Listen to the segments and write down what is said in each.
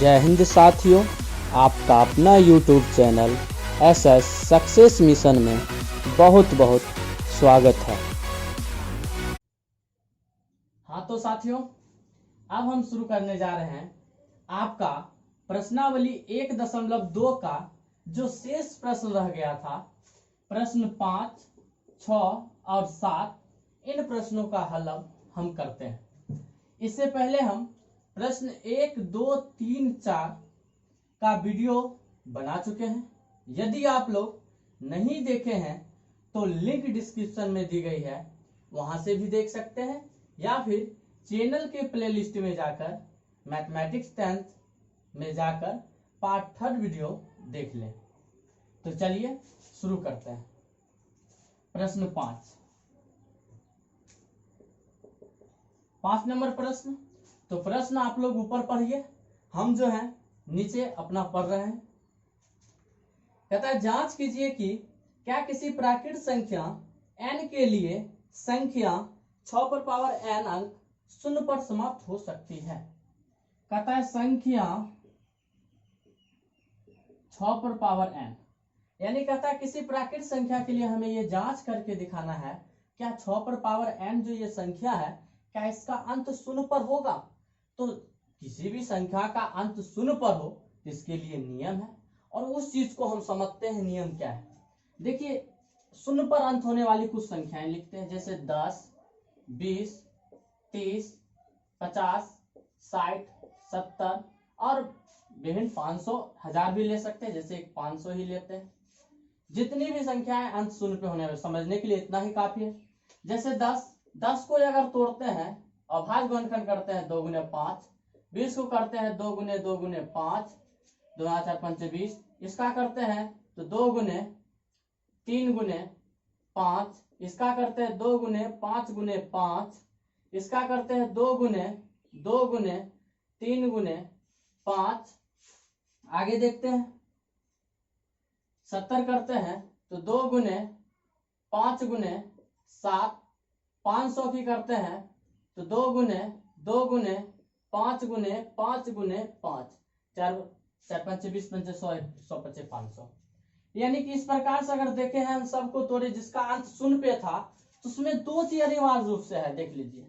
जय हिंद साथियों, आपका अपना YouTube channel SS success mission में बहुत बहुत स्वागत है। हाँ तो साथियों, अब हम शुरू करने जा रहे हैं आपका प्रश्नावली 1.2 का जो शेष प्रश्न रह गया था। प्रश्न 5, 6 और 7, इन प्रश्नों का हल अब हम करते हैं। इससे पहले हम प्रश्न 1, 2, 3, 4 का वीडियो बना चुके हैं। यदि आप लोग नहीं देखे हैं तो लिंक डिस्क्रिप्शन में दी गई है, वहां से भी देख सकते हैं, या फिर चैनल के प्लेलिस्ट में जाकर मैथमेटिक्स 10th में जाकर पार्ट 3 वीडियो देख लें। तो चलिए शुरू करते हैं। प्रश्न 5 नंबर प्रश्न। तो प्रश्न आप लोग ऊपर पढ़िए, हम जो है नीचे अपना पढ़ रहे हैं। कहता है जांच कीजिए कि क्या किसी प्राकृत संख्या n के लिए संख्या 6 पर पावर n अंक 0 पर समाप्त हो सकती है। कहता है संख्या 6 पर पावर n, यानी कहता है किसी प्राकृत संख्या के लिए हमें ये जांच करके दिखाना है क्या 6 पर पावर n जो ये संख्या है, क्या इसका अंत 0 पर होगा। तो किसी भी संख्या का अंत 0 पर हो तो इसके लिए नियम है, और उस चीज को हम समझते हैं। नियम क्या है, देखिए 0 पर अंत होने वाली कुछ संख्याएं लिखते हैं, जैसे 10, 20, 30, 50, 60, 70 और विभिन्न 500, 1000 भी ले सकते हैं, जैसे 500 ही लेते हैं। जितनी भी संख्याएं अंत 0 पे होने वाली, समझने के लिए इतना ही काफी है। जैसे 10 को अगर तोड़ते हैं और भाज्य गुणनखंड करते हैं 2 गुने 5, 20 को करते हैं 2 गुने 2 गुने 5, 2 4 5 20, इसका करते हैं तो 2 गुने 3 गुने 5, इसका करते हैं 2 गुने 5 गुने 5, इसका करते हैं 2 गुने 2 गुने 3 गुने 5। आगे देखते हैं 70 करते हैं तो 2 गुने 5 गुने 7, 500 की करते हैं तो 2 गुने 2 गुने 5 गुने 5 गुने 5, 4 4 5 20 5 100 100 5 500। यानी कि इस प्रकार से अगर देखे हैं हम सबको तोड़े, जिसका अंत 0 पे था तो उसमें दो चीज अनिवार्य रूप से है। देख लीजिए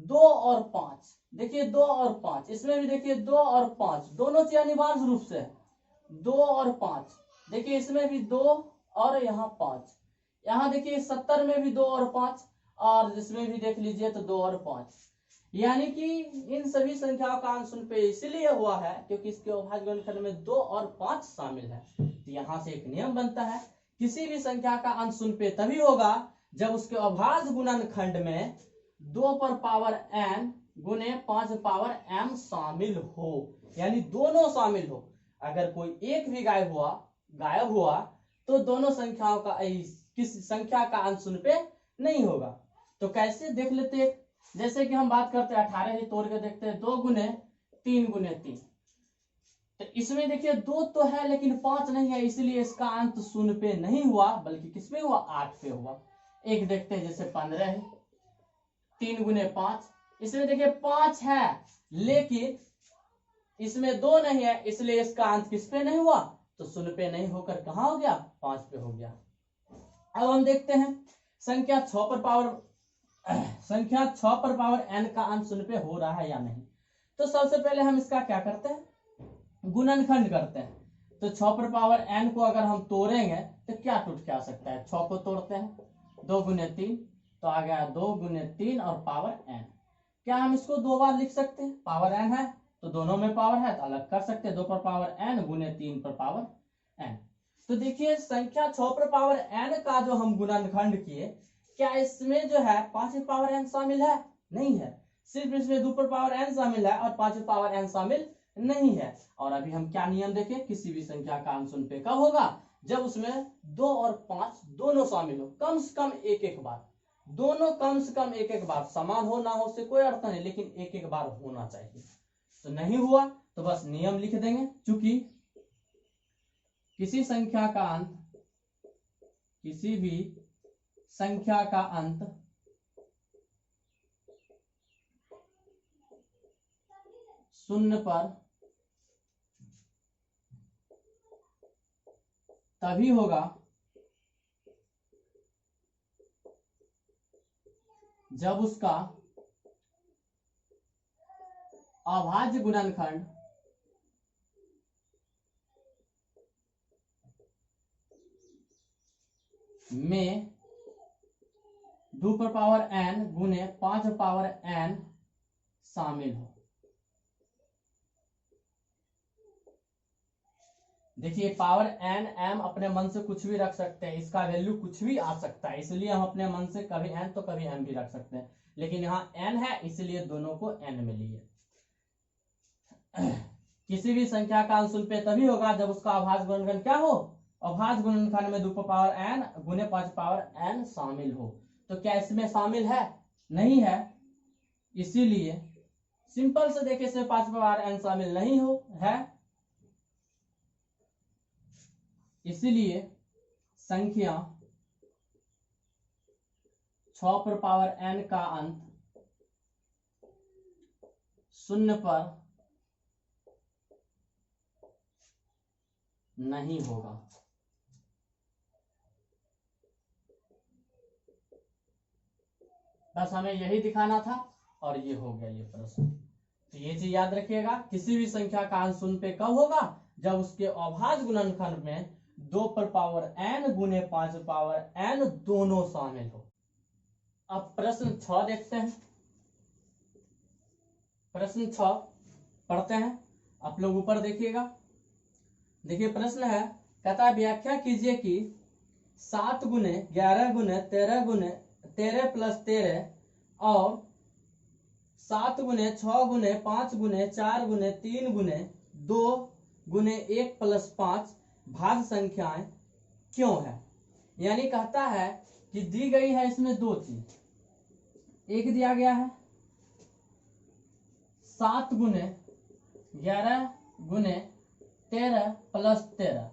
2 और 5, देखिए 2 और 5, इसमें भी देखिए 2 और 5, दोनों चीज अनिवार्य रूप से है। 2 और 5, देखिए इसमें भी 2 और यहाँ 5, यहाँ देखिए 70 में भी 2 और 5, और जिसमें भी देख लीजिए तो 2 और 5। यानी कि इन सभी संख्याओं का अंत 0 पे इसलिए हुआ है क्योंकि इसके अभाज्य गुणनखंड में 2 और 5 शामिल है। तो यहाँ से एक नियम बनता है, किसी भी संख्या का अंत 0 पे तभी होगा जब उसके अभाज्य गुणनखंड में 2 पर पावर n गुने 5 पावर m शामिल हो, यानी दोनों शामिल हो। अगर कोई एक भी गायब हुआ तो दोनों संख्याओं का किसी संख्या का अंत 0 पे नहीं होगा। तो कैसे देख लेते हैं, जैसे कि हम बात करते हैं 18 ही तोड़ के देखते हैं, 2 गुने 3 गुने 3। तो इसमें देखिए 2 तो है लेकिन 5 नहीं है, इसलिए इसका अंत 0 पे नहीं हुआ, बल्कि किस पे हुआ, 8 पे हुआ। एक देखते हैं जैसे 15 है, 3 गुने 5, इसमें देखिए 5 है लेकिन इसमें 2 नहीं है, इसलिए इसका अंत किस पे नहीं हुआ, तो 0 पे नहीं होकर कहां हो गया, 5 पे हो गया। अब हम देखते हैं संख्या 6 पर पावर n का अंत 0 पे हो रहा है या नहीं। तो सबसे पहले हम इसका क्या करते हैं, गुणनखंड करते हैं। तो 6 पर पावर n को अगर हम तोड़ेंगे तो क्या टूट के आ सकता है, 6 को तोड़ते हैं 2 गुने 3, तो आ गया 2 गुने 3 और पावर n। क्या हम इसको 2 बार लिख सकते हैं, पावर n है तो दोनों में पावर है तो अलग कर सकते हैं, 2 पर पावर n गुने 3 पर पावर n। तो देखिए संख्या 6 पर पावर n का जो हम गुणनखंड किए, क्या इसमें जो है 5 पावर n शामिल है, नहीं है, सिर्फ इसमें 2 पर पावर n शामिल है और 5 पावर n शामिल नहीं है। और अभी हम क्या नियम देखें, किसी भी संख्या का अंत 0 पे कब होगा, जब उसमें 2 और 5 दोनों शामिल हो, कम से कम एक बार, दोनों कम से कम एक बार, समान हो ना हो से कोई अर्थ नहीं, लेकिन एक बार होना चाहिए। तो नहीं हुआ तो बस नियम लिख देंगे, चूंकि किसी संख्या का अंत, किसी भी संख्या का अंत 0 पर तभी होगा जब उसका अभाज्य गुणनखंड में 2n गुने 5n शामिल हो। देखिए पावर n m अपने मन से कुछ भी रख सकते हैं, इसका वैल्यू कुछ भी आ सकता है, इसलिए हम अपने मन से कभी n तो कभी m भी रख सकते हैं, लेकिन यहाँ n है इसलिए दोनों को n में लिए। किसी भी संख्या का अंश शून्य पे तभी होगा जब उसका अभाज्य गुणनखंड क्या हो, अभाज्य गुणनखंड में 2n गुने 5n शामिल हो। तो क्या इसमें शामिल है? नहीं है, इसीलिए सिंपल से देखे इसमें 5n शामिल नहीं हो है, इसीलिए संख्या 6n का अंत 0 पर नहीं होगा। बस हमें यही दिखाना था और ये हो गया ये प्रश्न। तो ये चीज याद रखिएगा, किसी भी संख्या का अंश 0 पे कब होगा, जब उसके अभाज्य गुणनखंड में 2n गुने 5n दोनों शामिल हो। अब प्रश्न 6 देखते हैं। प्रश्न 6 पढ़ते हैं, आप लोग ऊपर देखिएगा। देखिए प्रश्न है, कहता है व्याख्या कीजिए कि 7 गुने 11 गुने 13 गुने 13 प्लस 13 और 7 गुने 6 गुने 5 गुने 4 गुने 3 गुने 2 गुने 1 प्लस 5 भाज्य संख्याएं क्यों है। यानी कहता है कि दी गई है इसमें दो चीज, एक दिया गया है 7 गुने 11 गुने 13 प्लस 13।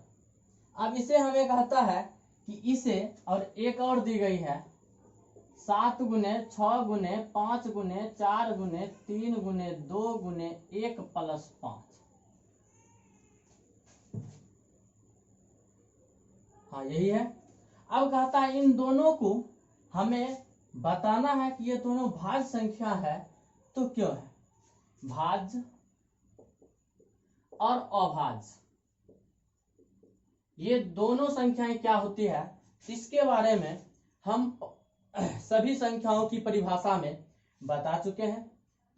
अब इसे हमें कहता है कि इसे, और एक और दी गई है 7 गुने 6 गुने 5 गुने 4 गुने 3 गुने 2 गुने 1 प्लस 5। हाँ यही है। अब कहता है इन दोनों को हमें बताना है कि ये दोनों भाज्य संख्या है, तो क्यों है। भाज्य और अभाज्य ये दोनों संख्याएं क्या होती है, इसके बारे में हम सभी संख्याओं की परिभाषा में बता चुके हैं।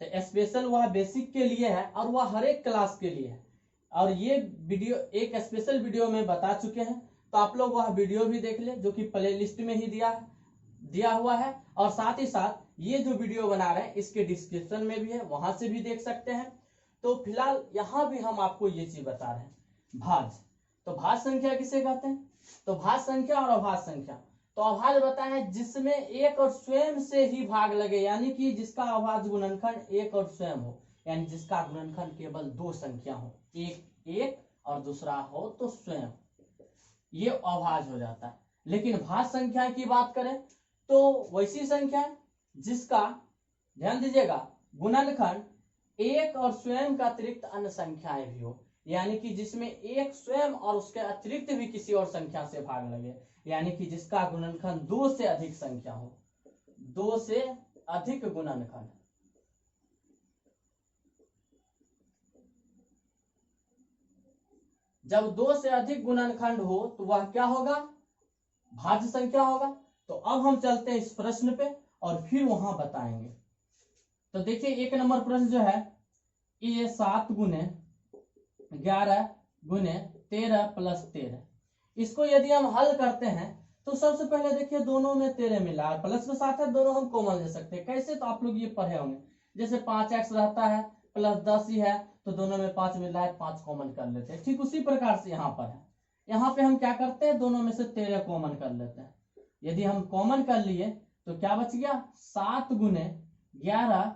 तो स्पेशल वह बेसिक के लिए है और वह हर एक क्लास के लिए है, और ये वीडियो एक स्पेशल वीडियो में बता चुके हैं, तो आप लोग वह वीडियो भी देख ले जो कि प्ले लिस्ट में ही दिया हुआ है, और साथ ही साथ ये जो वीडियो बना रहे हैं इसके डिस्क्रिप्शन में भी है, वहां से भी देख सकते हैं। तो फिलहाल यहाँ भी हम आपको ये चीज बता रहे हैं भाज्य। तो भाज्य संख्या किसे कहते हैं, तो भाज्य संख्या और अभाज्य संख्या। तो अभाज्य बताया है जिसमें एक और स्वयं से ही भाग लगे, यानी कि जिसका अभाज्य गुणनखंड एक और स्वयं हो, यानी जिसका गुणनखंड केवल दो संख्या हो, एक और दूसरा हो तो स्वयं, ये अभाज्य हो जाता है। लेकिन भाज्य संख्या की बात करें तो वैसी संख्या जिसका, ध्यान दीजिएगा, गुणनखंड एक और स्वयं का अतिरिक्त अन्य संख्याएं भी हो, यानी कि जिसमें एक स्वयं और उसके अतिरिक्त भी किसी और संख्या से भाग लगे, यानी कि जिसका गुणनखंड दो से अधिक संख्या हो, दो से अधिक गुणनखंड। जब दो से अधिक गुणनखंड हो तो वह क्या होगा, भाज्य संख्या होगा। तो अब हम चलते हैं इस प्रश्न पे और फिर वहां बताएंगे। तो देखिए एक नंबर प्रश्न जो है, ये 7 गुने 11 गुने 13 प्लस 13, इसको यदि हम हल करते हैं तो सबसे पहले देखिए दोनों में 13 मिला है, प्लस में 7 है, दोनों हम कॉमन ले सकते हैं। कैसे, तो आप लोग ये पढ़े होंगे, जैसे 5x रहता है प्लस 10 ही है तो दोनों में 5 मिल रहा है, 5 कॉमन कर लेते हैं। ठीक उसी प्रकार से यहाँ पर है, यहाँ पे हम क्या करते हैं, दोनों में से 13 कॉमन कर लेते हैं। यदि हम कॉमन कर लिए तो क्या बच गया, 7 गुने 11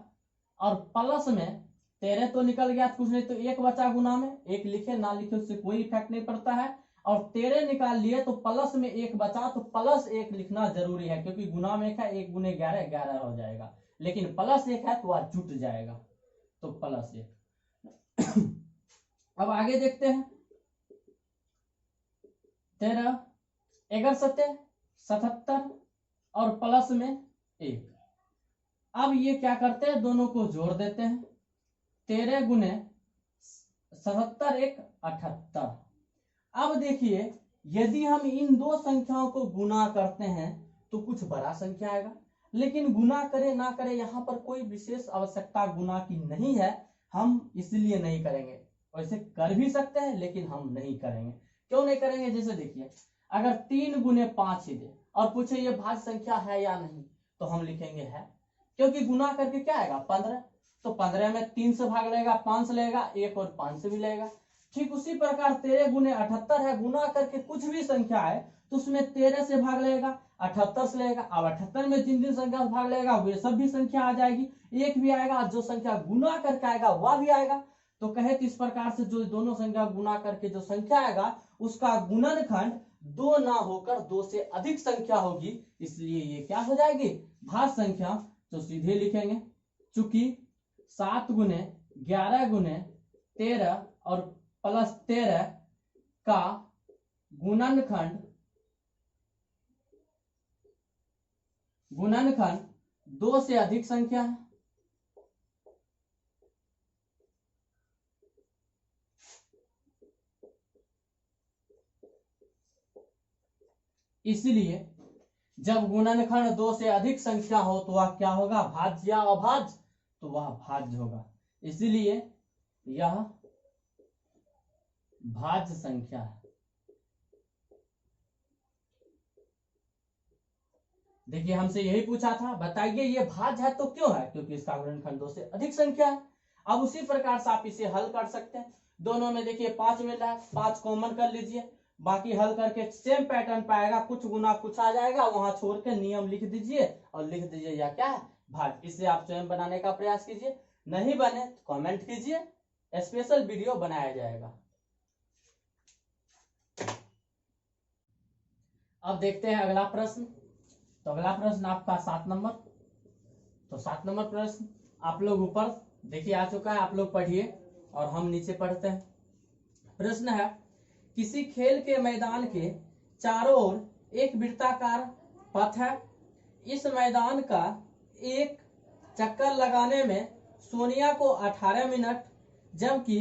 और प्लस में 13 तो निकल गया, कुछ नहीं तो एक बचा गुना में, एक लिखे ना लिखे उससे कोई इफेक्ट नहीं पड़ता है, और 13 निकाल लिए तो प्लस में एक बचा, तो प्लस एक लिखना जरूरी है, क्योंकि गुना में एक है, 1 गुने 11 11 हो जाएगा, लेकिन प्लस एक है तो वह जुट जाएगा, तो प्लस एक। अब आगे देखते हैं, 13 11 सत्ते 77 और प्लस में 1। अब ये क्या करते हैं, दोनों को जोड़ देते हैं। 13 गुने 77 1 78। अब देखिए यदि हम इन दो संख्याओं को गुना करते हैं तो कुछ बड़ा संख्या आएगा, लेकिन गुना करे ना करे यहाँ पर कोई विशेष आवश्यकता गुना की नहीं है, हम इसलिए नहीं करेंगे। वैसे कर भी सकते हैं लेकिन हम नहीं करेंगे। क्यों नहीं करेंगे, जैसे देखिए अगर 3 गुने 5 ही दे और पूछे ये भाज्य संख्या है या नहीं, तो हम लिखेंगे है, क्योंकि गुना करके क्या आएगा 15, तो 15 में 3 से भाग लेगा, 5 से लेगा, 1 और 5 से भी लेगा। ठीक उसी प्रकार 13 गुने 78 है, गुना करके कुछ भी संख्या है तो उसमें 13 से भाग लेगा, 78 से लेगा। अब 78 में जिन जिन संख्या से भाग लेगा वे सब भी संख्या आ जाएगी, एक भी आएगा, जो संख्या गुना करके आएगा वह भी आएगा। तो कहे तो इस प्रकार से जो दोनों संख्या गुना करके जो संख्या आएगा उसका गुणनखंड 2 ना होकर 2 से अधिक संख्या होगी, इसलिए ये क्या हो जाएगी भाज्य संख्या। तो सीधे लिखेंगे, चूंकि 7 गुने 11 गुने 13 और प्लस 13 का गुणनखंड 2 से अधिक संख्या है। इसलिए जब गुणनखंड 2 से अधिक संख्या हो तो वह क्या होगा, भाज्य या अभाज्य, तो वह भाज्य होगा, इसलिए यह भाज्य संख्या है। देखिए हमसे यही पूछा था, बताइए ये भाज्य है तो क्यों है, क्योंकि इसका गुणनखंड 2 से अधिक संख्या है। अब उसी प्रकार से आप इसे हल कर सकते हैं। दोनों में देखिए 5 मिल रहा है, 5 कॉमन कर लीजिए, बाकी हल करके सेम पैटर्न पाएगा, कुछ गुना कुछ आ जाएगा, वहां छोड़ के नियम लिख दीजिए और लिख दीजिए या क्या है भाज्य। इसे आप स्वयं बनाने का प्रयास कीजिए, नहीं बने तो कमेंट कीजिए, स्पेशल वीडियो बनाया जाएगा। अब देखते हैं अगला प्रश्न। तो अगला प्रश्न आपका 7 नंबर। तो 7 नंबर प्रश्न आप लोग ऊपर देखिए आ चुका है, आप लोग पढ़िए और हम नीचे पढ़ते हैं। प्रश्न है, किसी खेल के मैदान के चारों ओर एक वृत्ताकार पथ है। इस मैदान का एक चक्कर लगाने में सोनिया को 18 मिनट, जबकि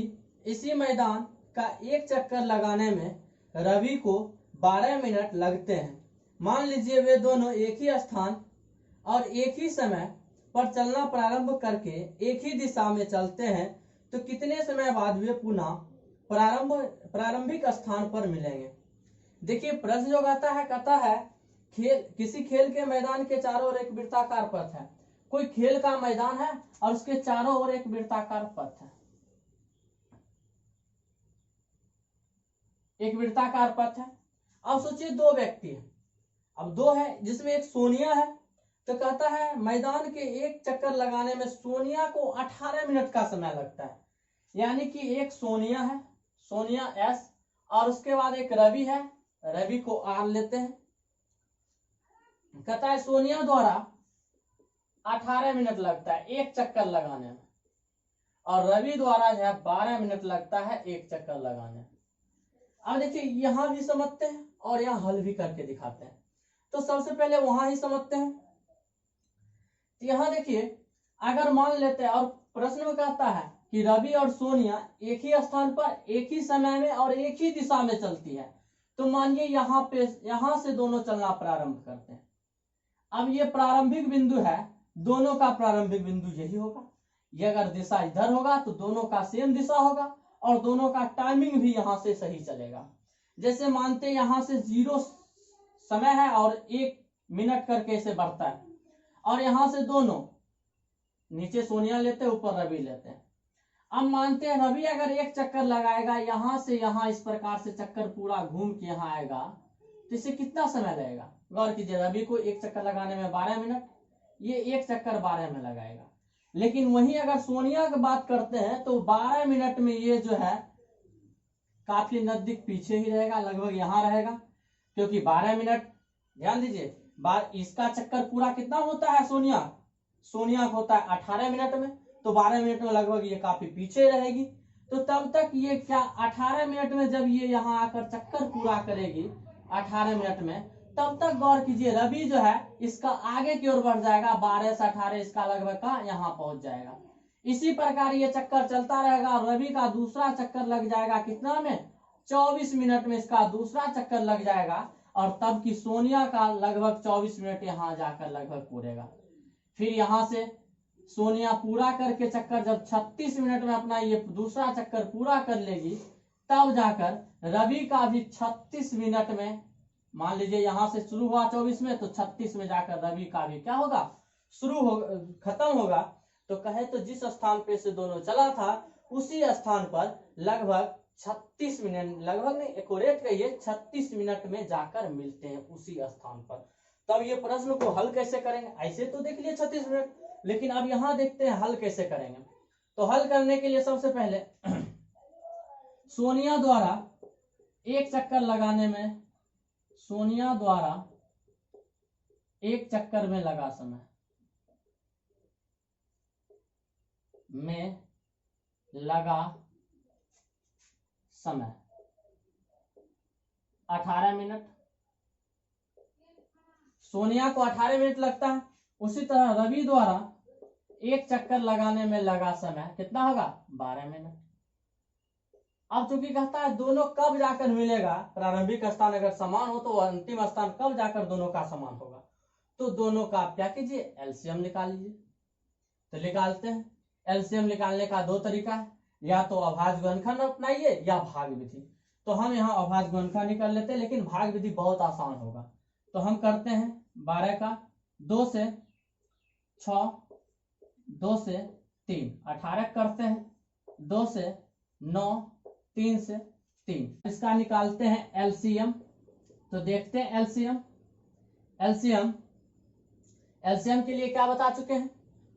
इसी मैदान का एक चक्कर लगाने में रवि को 12 मिनट लगते हैं। मान लीजिए वे दोनों एक ही स्थान और एक ही समय पर चलना प्रारंभ करके एक ही दिशा में चलते हैं, तो कितने समय बाद वे पुनः प्रारंभिक स्थान पर मिलेंगे। देखिए प्रश्न जो कहता है किसी खेल के मैदान के चारों ओर एक वृत्ताकार पथ है। कोई खेल का मैदान है और उसके चारों ओर एक वृत्ताकार पथ है, एक वृत्ताकार पथ है। अब सोचिए 2 व्यक्ति है, अब 2 है जिसमें एक सोनिया है, तो कहता है मैदान के एक चक्कर लगाने में सोनिया को 18 मिनट का समय लगता है। यानी कि एक सोनिया है, सोनिया एस, और उसके बाद एक रवि है, रवि को आर लेते हैं। कहता है सोनिया द्वारा 18 मिनट लगता है एक चक्कर लगाने में, और रवि द्वारा जो है 12 मिनट लगता है एक चक्कर लगाने में। अब देखिए यहां भी समझते हैं और यहां हल भी करके दिखाते हैं। तो सबसे पहले वहां ही समझते हैं। तो यहां देखिए अगर मान लेते हैं, और प्रश्न में कहता है कि रवि और सोनिया एक ही स्थान पर एक ही समय में और एक ही दिशा में चलती है, तो मानिए यहां से दोनों चलना प्रारंभ करते हैं। अब ये प्रारंभिक बिंदु है, दोनों का प्रारंभिक बिंदु यही होगा। ये अगर दिशा इधर होगा तो दोनों का सेम दिशा होगा और दोनों का टाइमिंग भी यहां से सही चलेगा। जैसे मानते यहां से 0 समय है और 1 मिनट करके इसे बढ़ता है, और यहां से दोनों नीचे सोनिया लेते हैं, ऊपर रवि लेते हैं। अब मानते हैं रवि अगर एक चक्कर लगाएगा यहां से यहां, इस प्रकार से चक्कर पूरा घूम के यहां आएगा, तो इसे कितना समय लगेगा। गौर कीजिए, रवि को एक चक्कर लगाने में 12 मिनट, ये एक चक्कर 12 में लगाएगा। लेकिन वहीं अगर सोनिया की बात करते हैं तो 12 मिनट में ये जो है काफी नजदीक पीछे ही रहेगा, लगभग यहां रहेगा, क्योंकि 12 मिनट ध्यान दीजिए, इसका चक्कर पूरा कितना होता है सोनिया को होता है 18 मिनट में, तो 12 मिनट में लगभग ये काफी पीछे रहेगी। तो तब तक ये क्या 18 मिनट में जब ये यहाँ आकर चक्कर पूरा करेगी 18 मिनट में, तब तक गौर कीजिए रवि जो है इसका आगे की ओर बढ़ जाएगा, 12 से 18 इसका लगभग का यहाँ पहुंच जाएगा। इसी प्रकार ये चक्कर चलता रहेगा और रवि का दूसरा चक्कर लग जाएगा कितना में, 24 मिनट में इसका दूसरा चक्कर लग जाएगा, और तब की सोनिया का लगभग 24 मिनट यहाँ जाकर लगभग पूरेगा। फिर यहाँ से सोनिया पूरा करके चक्कर जब 36 मिनट में अपना ये दूसरा चक्कर पूरा कर लेगी, तब जाकर रवि का भी 36 मिनट में, मान लीजिए यहाँ से शुरू हुआ 24 में, तो 36 में जाकर रवि का भी क्या होगा, शुरू हो खत्म होगा। तो कहे तो जिस स्थान पे से दोनों चला था उसी स्थान पर लगभग 36 मिनट, लगभग नहीं एक्यूरेट कहिए 36 मिनट में जाकर मिलते हैं उसी स्थान पर। तब ये प्रश्न को हल कैसे करेंगे, ऐसे तो देख लिए 36 मिनट, लेकिन अब यहां देखते हैं हल कैसे करेंगे। तो हल करने के लिए सबसे पहले सोनिया द्वारा एक चक्कर लगाने में, सोनिया द्वारा एक चक्कर में लगा समय में लगा समय 18 मिनट, सोनिया को 18 मिनट लगता है। उसी तरह रवि द्वारा एक चक्कर लगाने में लगा समय कितना होगा, 12 मिनट। अब चूंकि कहता है दोनों कब जाकर मिलेगा, प्रारंभिक स्थान अगर समान हो तो अंतिम स्थान कब जाकर दोनों का समान होगा, तो दोनों का आप क्या कीजिए, एलसीएम निकाल लीजिए। तो निकालते हैं। एलसीएम निकालने का दो तरीका है, या तो अभाज्य गुणनखंड अपनाइए या भाग विधि। तो हम यहाँ अभाज्य गुणनखंड निकाल लेते हैं, लेकिन भाग विधि बहुत आसान होगा। तो हम करते हैं 12 का 2 से 6, 2 से 3, 18 करते हैं 2 से 9, 3 से 3। इसका निकालते हैं एलसीएम। तो देखते हैं एलसीएम। एलसीएम के लिए क्या बता चुके हैं,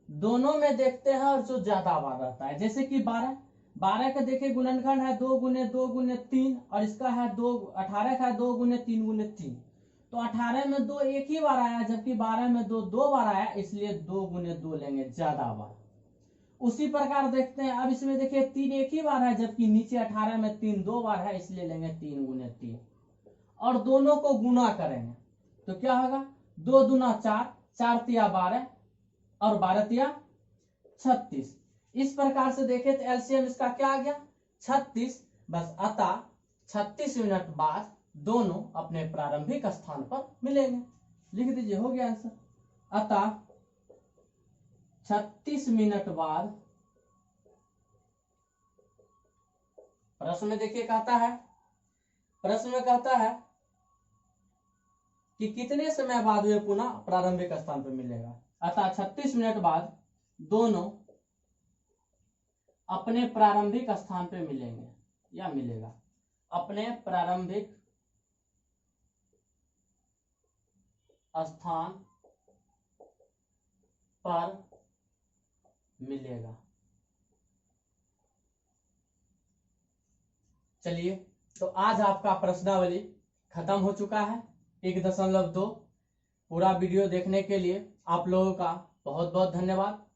दोनों में देखते हैं और जो ज्यादा बार रहता है, जैसे कि 12 का देखिए गुणनखंड है 2 गुने 2 गुने 3, और इसका है 2, 18 का है 2 गुने 3 गुने 3। तो 18 में 2 एक ही बार आया, जबकि 12 में 2 2 बार आया, इसलिए 2 गुने 2 लेंगे, ज्यादा बार। उसी प्रकार देखते हैं, अब इसमें देखिए 3 एक ही बार है, जबकि नीचे 18 में 3 2 बार है, इसलिए लेंगे 3 गुने 3। और दोनों को गुना करेंगे तो क्या होगा, 2 दूना 4, 4 तिया 12 और 12 तिया 36। इस प्रकार से देखें तो एलसीएम इसका क्या आ गया, 36। बस अतः 36 मिनट बाद दोनों अपने प्रारंभिक स्थान पर मिलेंगे। लिख दीजिए, हो गया आंसर। अतः 36 मिनट बाद, प्रश्न में देखिए कहता है, प्रश्न में कहता है कि कितने समय बाद वे पुनः प्रारंभिक स्थान पर मिलेगा। अतः 36 मिनट बाद दोनों अपने प्रारंभिक स्थान पर मिलेंगे या मिलेगा, अपने प्रारंभिक स्थान पर मिलेगा। चलिए, तो आज आपका प्रश्नावली खत्म हो चुका है 1.2। पूरा वीडियो देखने के लिए आप लोगों का बहुत बहुत धन्यवाद।